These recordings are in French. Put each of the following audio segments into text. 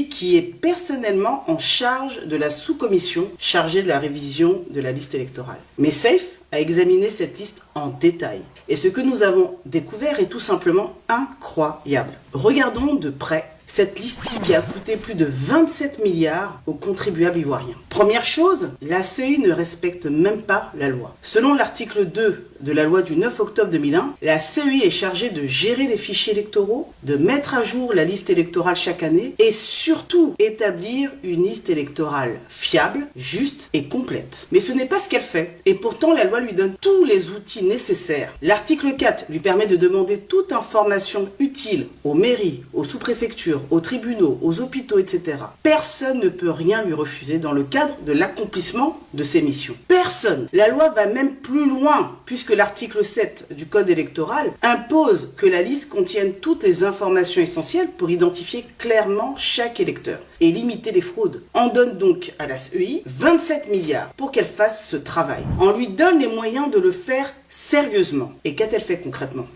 lui qui est personnellement en charge de la sous-commission chargée de la révision de la liste électorale. Mais Safe a examiné cette liste en détail. Et ce que nous avons découvert est tout simplement incroyable. Regardons de près cette liste qui a coûté plus de 27 milliards aux contribuables ivoiriens. Première chose, la CEI ne respecte même pas la loi. Selon l'article 2 de la loi du 9 octobre 2001, la CEI est chargée de gérer les fichiers électoraux, de mettre à jour la liste électorale chaque année et surtout établir une liste électorale fiable, juste et complète. Mais ce n'est pas ce qu'elle fait et pourtant la loi lui donne tous les outils nécessaires. L'article 4 lui permet de demander toute information utile aux mairies, aux sous-préfectures, aux tribunaux, aux hôpitaux, etc. Personne ne peut rien lui refuser dans le cadre de l'accomplissement de ses missions. Personne. La loi va même plus loin, puisque l'article 7 du Code électoral impose que la liste contienne toutes les informations essentielles pour identifier clairement chaque électeur et limiter les fraudes. On donne donc à la CEI 27 milliards pour qu'elle fasse ce travail. On lui donne les moyens de le faire sérieusement. Et qu'a-t-elle fait concrètement?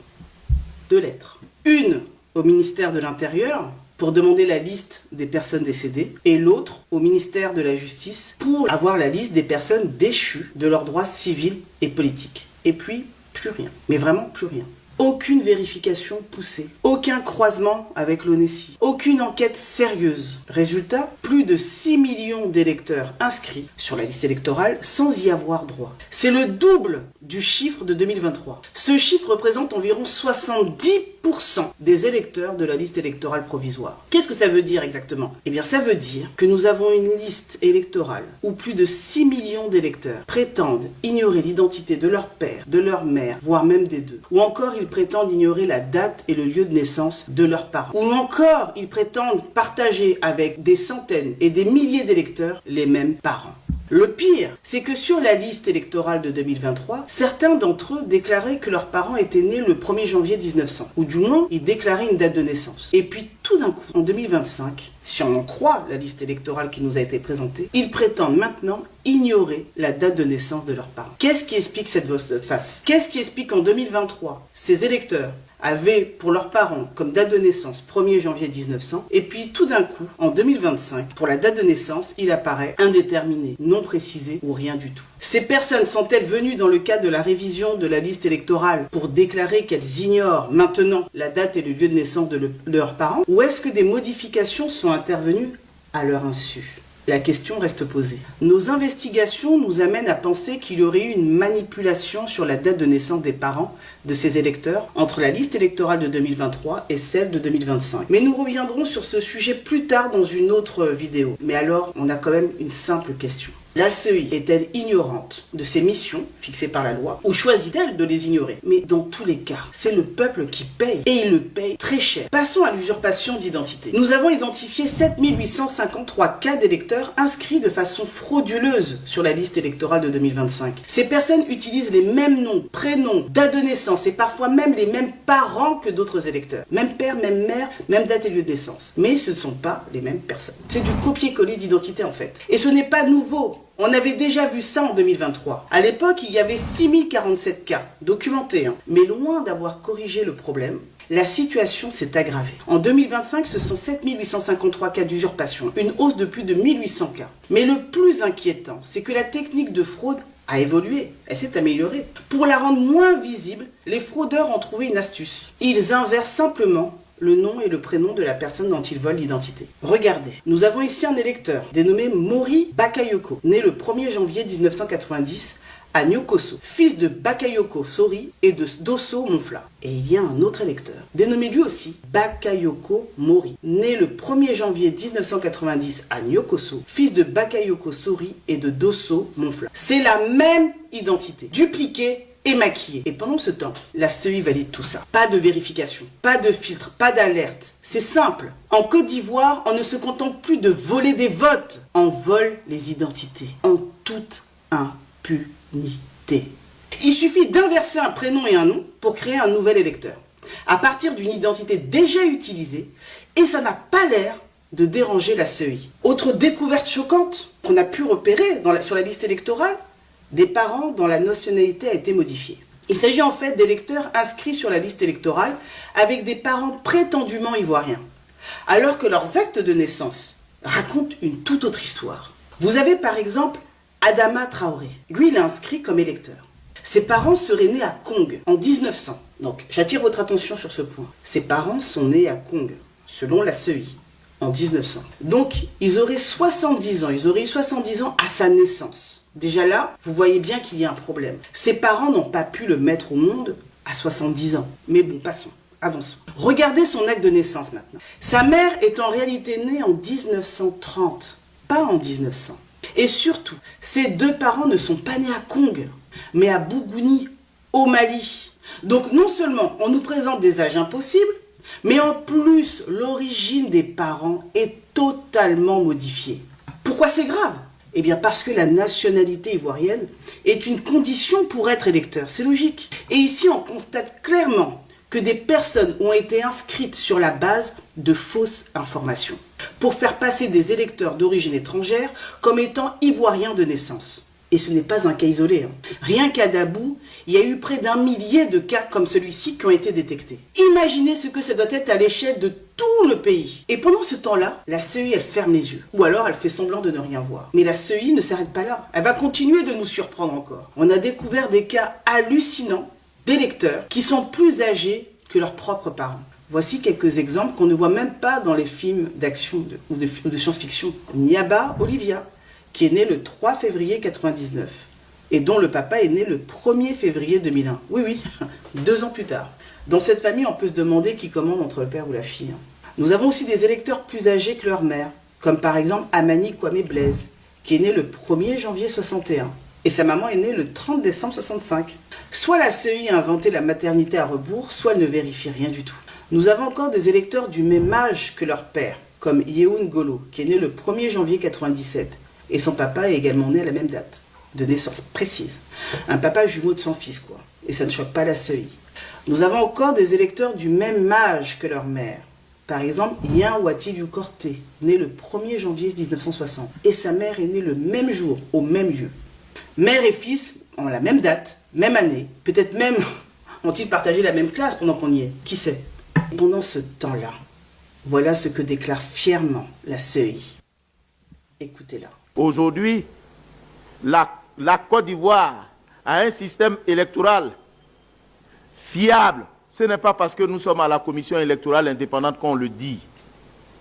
2 lettres. Une au ministère de l'Intérieur, pour demander la liste des personnes décédées, et l'autre au ministère de la Justice pour avoir la liste des personnes déchues de leurs droits civils et politiques. Et puis, plus rien. Mais vraiment plus rien. Aucune vérification poussée, aucun croisement avec l'ONESI, aucune enquête sérieuse. Résultat, plus de 6 millions d'électeurs inscrits sur la liste électorale sans y avoir droit. C'est le double du chiffre de 2023. Ce chiffre représente environ 70% des électeurs de la liste électorale provisoire. Qu'est-ce que ça veut dire exactement? Eh bien, ça veut dire que nous avons une liste électorale où plus de 6 millions d'électeurs prétendent ignorer l'identité de leur père, de leur mère, voire même des deux. Ou encore, ils prétendent ignorer la date et le lieu de naissance de leurs parents. Ou encore, ils prétendent partager avec des centaines et des milliers d'électeurs les mêmes parents. Le pire, c'est que sur la liste électorale de 2023, certains d'entre eux déclaraient que leurs parents étaient nés le 1er janvier 1900, ou du moins, ils déclaraient une date de naissance. Et puis, tout d'un coup, en 2025, si on en croit la liste électorale qui nous a été présentée, ils prétendent maintenant ignorer la date de naissance de leurs parents. Qu'est-ce qui explique cette volte-face? Qu'est-ce qui explique qu'en 2023, ces électeurs avaient pour leurs parents comme date de naissance 1er janvier 1900, et puis tout d'un coup, en 2025, pour la date de naissance, il apparaît indéterminé, non précisé ou rien du tout. Ces personnes sont-elles venues dans le cadre de la révision de la liste électorale pour déclarer qu'elles ignorent maintenant la date et le lieu de naissance de leurs parents, ou est-ce que des modifications sont intervenues à leur insu? La question reste posée. Nos investigations nous amènent à penser qu'il y aurait eu une manipulation sur la date de naissance des parents de ces électeurs entre la liste électorale de 2023 et celle de 2025. Mais nous reviendrons sur ce sujet plus tard dans une autre vidéo. Mais alors, on a quand même une simple question. La CEI est-elle ignorante de ses missions fixées par la loi ou choisit-elle de les ignorer? Mais dans tous les cas, c'est le peuple qui paye et il le paye très cher. Passons à l'usurpation d'identité. Nous avons identifié 7853 cas d'électeurs inscrits de façon frauduleuse sur la liste électorale de 2025. Ces personnes utilisent les mêmes noms, prénoms, date de naissance et parfois même les mêmes parents que d'autres électeurs. Même père, même mère, même date et lieu de naissance. Mais ce ne sont pas les mêmes personnes. C'est du copier-coller d'identité en fait. Et ce n'est pas nouveau. On avait déjà vu ça en 2023. À l'époque, il y avait 6047 cas documentés, mais loin d'avoir corrigé le problème, la situation s'est aggravée. En 2025, ce sont 7853 cas d'usurpation, une hausse de plus de 1800 cas. Mais le plus inquiétant, c'est que la technique de fraude a évolué, elle s'est améliorée. Pour la rendre moins visible, les fraudeurs ont trouvé une astuce. Ils inversent simplement le nom et le prénom de la personne dont ils volent l'identité. Regardez, nous avons ici un électeur dénommé Mori Bakayoko, né le 1er janvier 1990 à Nyokoso, fils de Bakayoko Sori et de Dosso Monfla. Et il y a un autre électeur, dénommé lui aussi Bakayoko Mori, né le 1er janvier 1990 à Nyokoso, fils de Bakayoko Sori et de Dosso Monfla. C'est la même identité, dupliquée et maquillée. Et pendant ce temps, la CEI valide tout ça. Pas de vérification, pas de filtre, pas d'alerte. C'est simple. En Côte d'Ivoire, on ne se contente plus de voler des votes. On vole les identités en toute impunité. Il suffit d'inverser un prénom et un nom pour créer un nouvel électeur, à partir d'une identité déjà utilisée, et ça n'a pas l'air de déranger la CEI. Autre découverte choquante qu'on a pu repérer sur la liste électorale, des parents dont la nationalité a été modifiée. Il s'agit en fait d'électeurs inscrits sur la liste électorale avec des parents prétendument ivoiriens. alors que leurs actes de naissance racontent une toute autre histoire. Vous avez par exemple Adama Traoré. Lui, il est inscrit comme électeur. Ses parents seraient nés à Kong en 1900. Donc, j'attire votre attention sur ce point. Ses parents sont nés à Kong, selon la CEI, en 1900. Donc, ils auraient 70 ans. Ils auraient eu 70 ans à sa naissance. Déjà là, vous voyez bien qu'il y a un problème. Ses parents n'ont pas pu le mettre au monde à 70 ans. Mais bon, passons. Avançons. Regardez son acte de naissance maintenant. Sa mère est en réalité née en 1930, pas en 1900. Et surtout, ses deux parents ne sont pas nés à Kong, mais à Bougouni, au Mali. Donc non seulement on nous présente des âges impossibles, mais en plus l'origine des parents est totalement modifiée. Pourquoi c'est grave? Eh bien parce que la nationalité ivoirienne est une condition pour être électeur, c'est logique. Et ici on constate clairement que des personnes ont été inscrites sur la base de fausses informations pour faire passer des électeurs d'origine étrangère comme étant ivoiriens de naissance. Et ce n'est pas un cas isolé. Rien qu'à Dabou, il y a eu près d'1 millier de cas comme celui-ci qui ont été détectés. Imaginez ce que ça doit être à l'échelle de tout le pays. Et pendant ce temps-là, la CEI, elle ferme les yeux. Ou alors, elle fait semblant de ne rien voir. Mais la CEI ne s'arrête pas là. Elle va continuer de nous surprendre encore. On a découvert des cas hallucinants d'électeurs qui sont plus âgés que leurs propres parents. Voici quelques exemples qu'on ne voit même pas dans les films d'action ou de science-fiction. Niaba Olivia, qui est née le 3 février 99 et dont le papa est né le 1er février 2001. Oui, oui, 2 ans plus tard. Dans cette famille, on peut se demander qui commande entre le père ou la fille. Nous avons aussi des électeurs plus âgés que leur mère, comme par exemple Amani Kwame Blaise, qui est né le 1er janvier 61 et sa maman est née le 30 décembre 65. Soit la CEI a inventé la maternité à rebours, soit elle ne vérifie rien du tout. Nous avons encore des électeurs du même âge que leur père, comme Yehoun Golo, qui est né le 1er janvier 97, et son papa est également né à la même date, de naissance précise. Un papa jumeau de son fils, quoi. Et ça ne choque pas la CEI. Nous avons encore des électeurs du même âge que leur mère. Par exemple, Yen Wati du Corté, né le 1er janvier 1960, et sa mère est née le même jour, au même lieu. Mère et fils ont la même date, même année, peut-être même ont-ils partagé la même classe pendant qu'on y est, qui sait. Pendant ce temps-là, voilà ce que déclare fièrement la CEI. Écoutez-la. Aujourd'hui, la Côte d'Ivoire a un système électoral fiable. Ce n'est pas parce que nous sommes à la commission électorale indépendante qu'on le dit.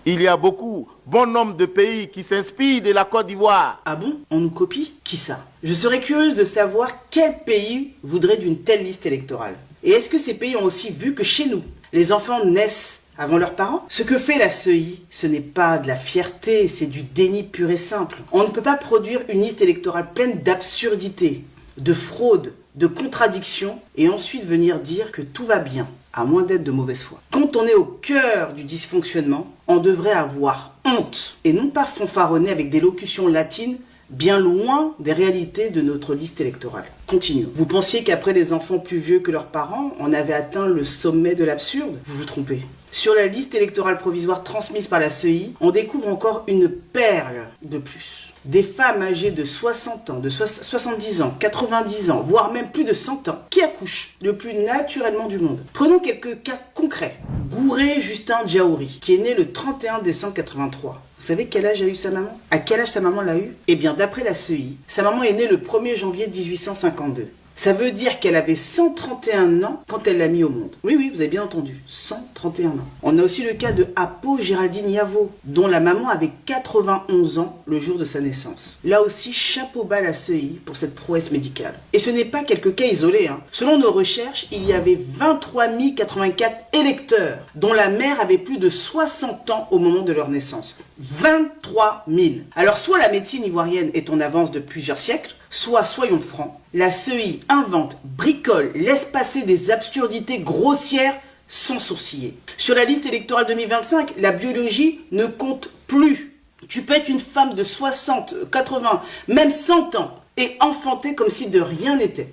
Il y a bon nombre de pays qui s'inspirent de la Côte d'Ivoire. Ah bon? On nous copie? Qui ça? Je serais curieuse de savoir quel pays voudrait d'une telle liste électorale. Et est-ce que ces pays ont aussi vu que chez nous, les enfants naissent avant leurs parents? Ce que fait la CEI, ce n'est pas de la fierté, c'est du déni pur et simple. On ne peut pas produire une liste électorale pleine d'absurdités, de fraudes, de contradictions, et ensuite venir dire que tout va bien, à moins d'être de mauvaise foi. Quand on est au cœur du dysfonctionnement, on devrait avoir honte, et non pas fanfaronner avec des locutions latines bien loin des réalités de notre liste électorale. Continuons. Vous pensiez qu'après les enfants plus vieux que leurs parents, on avait atteint le sommet de l'absurde? Vous vous trompez. Sur la liste électorale provisoire transmise par la CEI, on découvre encore une perle de plus. Des femmes âgées de 60 ans, de 70 ans, 90 ans, voire même plus de 100 ans, qui accouchent le plus naturellement du monde. Prenons quelques cas concrets. Gouré Justin Djaouri, qui est né le 31 décembre 83. Vous savez quel âge a eu sa maman? À quel âge sa maman l'a eu? Eh bien, d'après la CEI, sa maman est née le 1er janvier 1852. Ça veut dire qu'elle avait 131 ans quand elle l'a mis au monde. Oui, oui, vous avez bien entendu, 131 ans. On a aussi le cas de Apo Géraldine Yavo, dont la maman avait 91 ans le jour de sa naissance. Là aussi, chapeau bas à la CEI pour cette prouesse médicale. Et ce n'est pas quelques cas isolés. Selon nos recherches, il y avait 23 084 électeurs, dont la mère avait plus de 60 ans au moment de leur naissance. 23 000. Alors soit la médecine ivoirienne est en avance de plusieurs siècles, soit, soyons francs, la CEI invente, bricole, laisse passer des absurdités grossières sans sourciller. Sur la liste électorale 2025, la biologie ne compte plus. Tu peux être une femme de 60, 80, même 100 ans et enfanter comme si de rien n'était.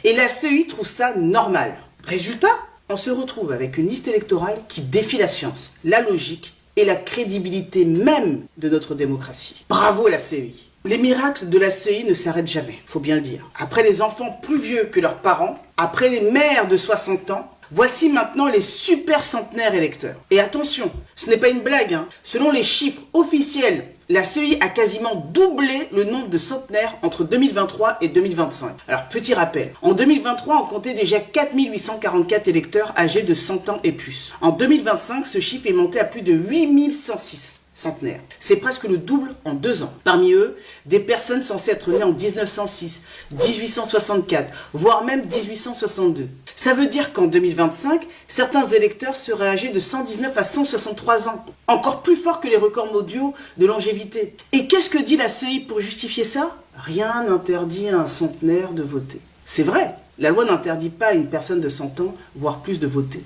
Et la CEI trouve ça normal. Résultat, on se retrouve avec une liste électorale qui défie la science, la logique et la crédibilité même de notre démocratie. Bravo la CEI. Les miracles de la CEI ne s'arrêtent jamais, faut bien le dire. Après les enfants plus vieux que leurs parents, après les mères de 60 ans, Voici maintenant les super centenaires électeurs. Et attention, ce n'est pas une blague, hein. Selon les chiffres officiels, la CEI a quasiment doublé le nombre de centenaires entre 2023 et 2025. Alors, petit rappel, en 2023, on comptait déjà 4844 électeurs âgés de 100 ans et plus. En 2025, ce chiffre est monté à plus de 8106. Centenaires. C'est presque le double en 2 ans. Parmi eux, des personnes censées être nées en 1906, 1864, voire même 1862. Ça veut dire qu'en 2025, certains électeurs seraient âgés de 119 à 163 ans. Encore plus fort que les records mondiaux de longévité. Et qu'est-ce que dit la CEI pour justifier ça? Rien n'interdit à un centenaire de voter. C'est vrai, la loi n'interdit pas à une personne de 100 ans, voire plus, de voter.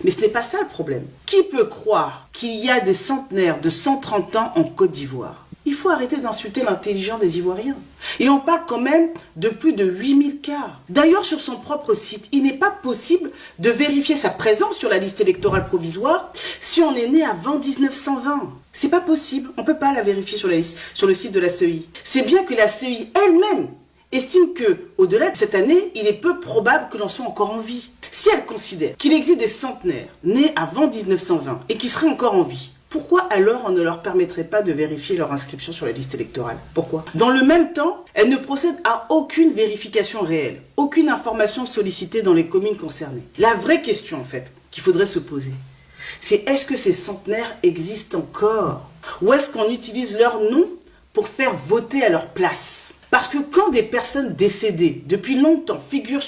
Mais ce n'est pas ça le problème. Qui peut croire qu'il y a des centenaires de 130 ans en Côte d'Ivoire? Il faut arrêter d'insulter l'intelligence des Ivoiriens. Et on parle quand même de plus de 8000 cas. D'ailleurs, sur son propre site, il n'est pas possible de vérifier sa présence sur la liste électorale provisoire si on est né avant 1920. C'est pas possible. On ne peut pas la vérifier sur le site de la CEI. C'est bien que la CEI elle-même estime que, au-delà de cette année, il est peu probable que l'on soit encore en vie. Si elle considère qu'il existe des centenaires nés avant 1920 et qui seraient encore en vie, pourquoi alors on ne leur permettrait pas de vérifier leur inscription sur la liste électorale? Pourquoi? Dans le même temps, elle ne procède à aucune vérification réelle, aucune information sollicitée dans les communes concernées. La vraie question, en fait, qu'il faudrait se poser, c'est est-ce que ces centenaires existent encore? Ou est-ce qu'on utilise leur nom pour faire voter à leur place? Parce que quand des personnes décédées depuis longtemps figurent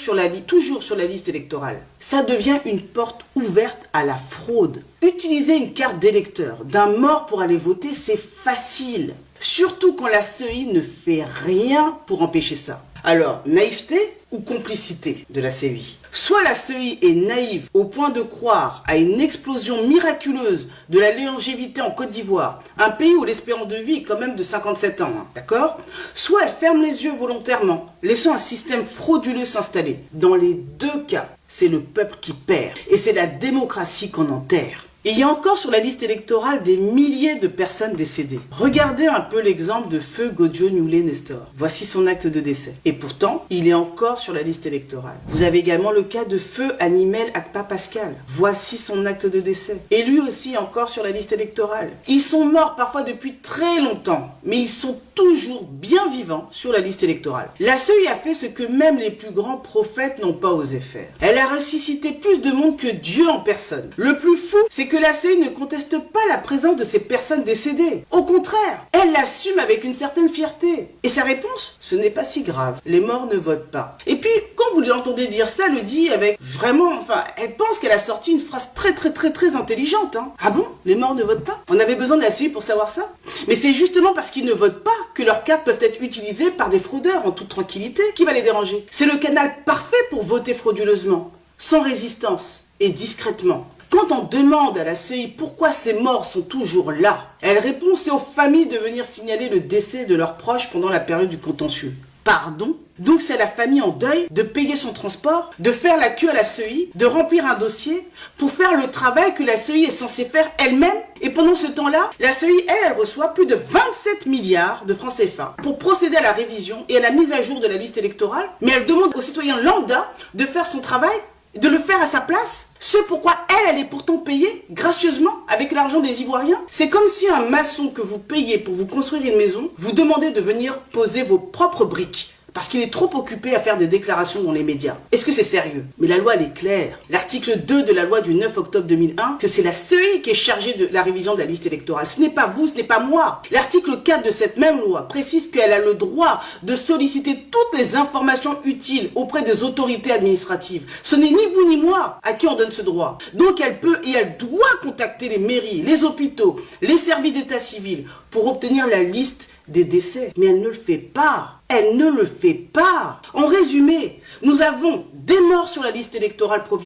toujours sur la liste électorale, ça devient une porte ouverte à la fraude. Utiliser une carte d'électeur d'un mort pour aller voter, c'est facile. Surtout quand la CEI ne fait rien pour empêcher ça. Alors, naïveté ou complicité de la CEI? Soit la CEI est naïve au point de croire à une explosion miraculeuse de la longévité en Côte d'Ivoire, un pays où l'espérance de vie est quand même de 57 ans, hein, d'accord? Soit elle ferme les yeux volontairement, laissant un système frauduleux s'installer. Dans les deux cas, c'est le peuple qui perd et c'est la démocratie qu'on enterre. Et il y a encore sur la liste électorale des milliers de personnes décédées. Regardez un peu l'exemple de Feu Godjo Nyoulé Nestor. Voici son acte de décès. Et pourtant, il est encore sur la liste électorale. Vous avez également le cas de Feu Animel Akpa Pascal. Voici son acte de décès. Et lui aussi est encore sur la liste électorale. Ils sont morts parfois depuis très longtemps, mais ils sont toujours bien vivants sur la liste électorale. La CEI a fait ce que même les plus grands prophètes n'ont pas osé faire. Elle a ressuscité plus de monde que Dieu en personne. Le plus fou, c'est que la CEI ne conteste pas la présence de ces personnes décédées. Au contraire, elle l'assume avec une certaine fierté. Et sa réponse, ce n'est pas si grave. Les morts ne votent pas. Et puis, quand vous l'entendez dire ça, elle le dit avec vraiment, elle pense qu'elle a sorti une phrase très intelligente. Hein. Ah bon? Les morts ne votent pas? On avait besoin de la CEI pour savoir ça? Mais c'est justement parce qu'ils ne votent pas que leurs cartes peuvent être utilisées par des fraudeurs en toute tranquillité. Qui va les déranger? C'est le canal parfait pour voter frauduleusement, sans résistance et discrètement. Quand on demande à la CEI pourquoi ces morts sont toujours là, elle répond c'est aux familles de venir signaler le décès de leurs proches pendant la période du contentieux. Pardon? Donc c'est à la famille en deuil de payer son transport, de faire la queue à la CEI, de remplir un dossier pour faire le travail que la CEI est censée faire elle-même. Et pendant ce temps-là, la CEI, elle reçoit plus de 27 milliards de francs CFA pour procéder à la révision et à la mise à jour de la liste électorale. Mais elle demande aux citoyens lambda de faire son travail, de le faire à sa place. Ce pourquoi elle est pourtant payée gracieusement avec l'argent des Ivoiriens. C'est comme si un maçon que vous payez pour vous construire une maison vous demandait de venir poser vos propres briques parce qu'il est trop occupé à faire des déclarations dans les médias. Est-ce que c'est sérieux? Mais la loi, elle est claire. L'article 2 de la loi du 9 octobre 2001, que c'est la CEI qui est chargée de la révision de la liste électorale. Ce n'est pas vous, ce n'est pas moi. L'article 4 de cette même loi précise qu'elle a le droit de solliciter toutes les informations utiles auprès des autorités administratives. Ce n'est ni vous ni moi à qui on donne ce droit. Donc elle peut et elle doit contacter les mairies, les hôpitaux, les services d'état civil pour obtenir la liste des décès. Mais elle ne le fait pas. Elle ne le fait pas. En résumé, nous avons des morts sur la liste électorale provisoire.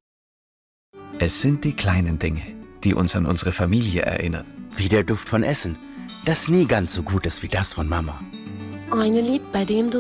Es sind die kleinen Dinge, die uns an unsere Familie erinnern. Wie der Duft von Essen, das nie ganz so gut ist wie das von Mama. Ein Lied, bei dem du